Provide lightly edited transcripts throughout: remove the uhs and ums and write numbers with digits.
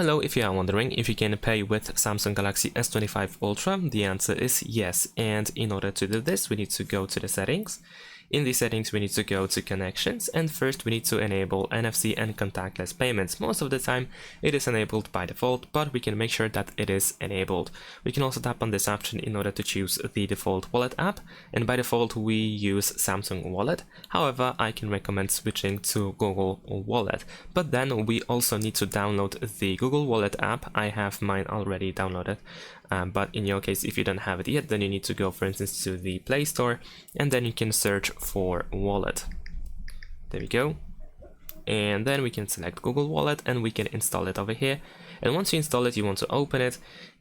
Hello, if you are wondering if you can pay with Samsung Galaxy S25 Ultra, the answer is yes. And in order to do this, we need to go to the settings. In the settings, we need to go to connections, and first we need to enable NFC and contactless payments. Most of the time it is enabled by default, but we can make sure that it is enabled. We can also tap on this option in order to choose the default wallet app, and by default we use Samsung Wallet. However, I can recommend switching to Google Wallet, but then we also need to download the Google Wallet app. I have mine already downloaded. But in your case, if you don't have it yet, then you need to go, for instance, to the Play Store, and then you can search for Wallet. There we go. And then we can select Google Wallet and we can install it over here. And once you install it, you want to open it,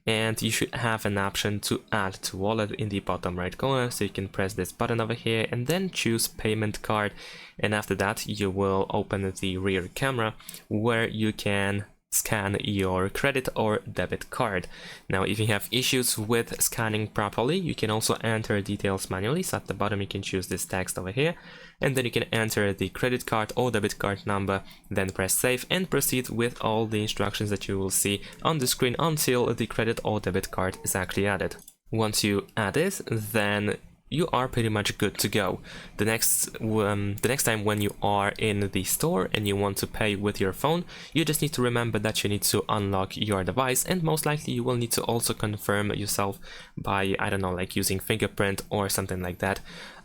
and you should have an option to add to wallet in the bottom right corner. So you can press this button over here and then choose payment card. And after that, you will open the rear camera where you can scan your credit or debit card. Now, if you have issues with scanning properly, you can also enter details manually. So at the bottom you can choose this text over here, and then you can enter the credit card or debit card number, then press save and proceed with all the instructions that you will see on the screen until the credit or debit card is actually added. Once you add it, then you are pretty much good to go. The next time when you are in the store and you want to pay with your phone, you just need to remember that you need to unlock your device, and most likely you will need to also confirm yourself by, I don't know, like using fingerprint or something like that.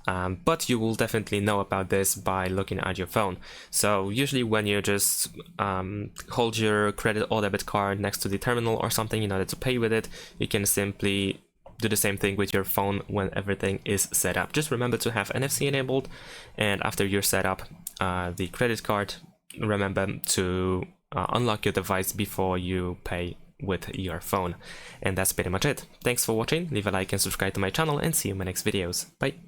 But you will definitely know about this by looking at your phone. So usually when you just hold your credit or debit card next to the terminal or something in order to pay with it, you can simply do the same thing with your phone when everything is set up. Just remember to have NFC enabled, and after you're set up the credit card, remember to unlock your device before you pay with your phone. And that's pretty much it. Thanks for watching. Leave a like and subscribe to my channel, and see you in my next videos. Bye.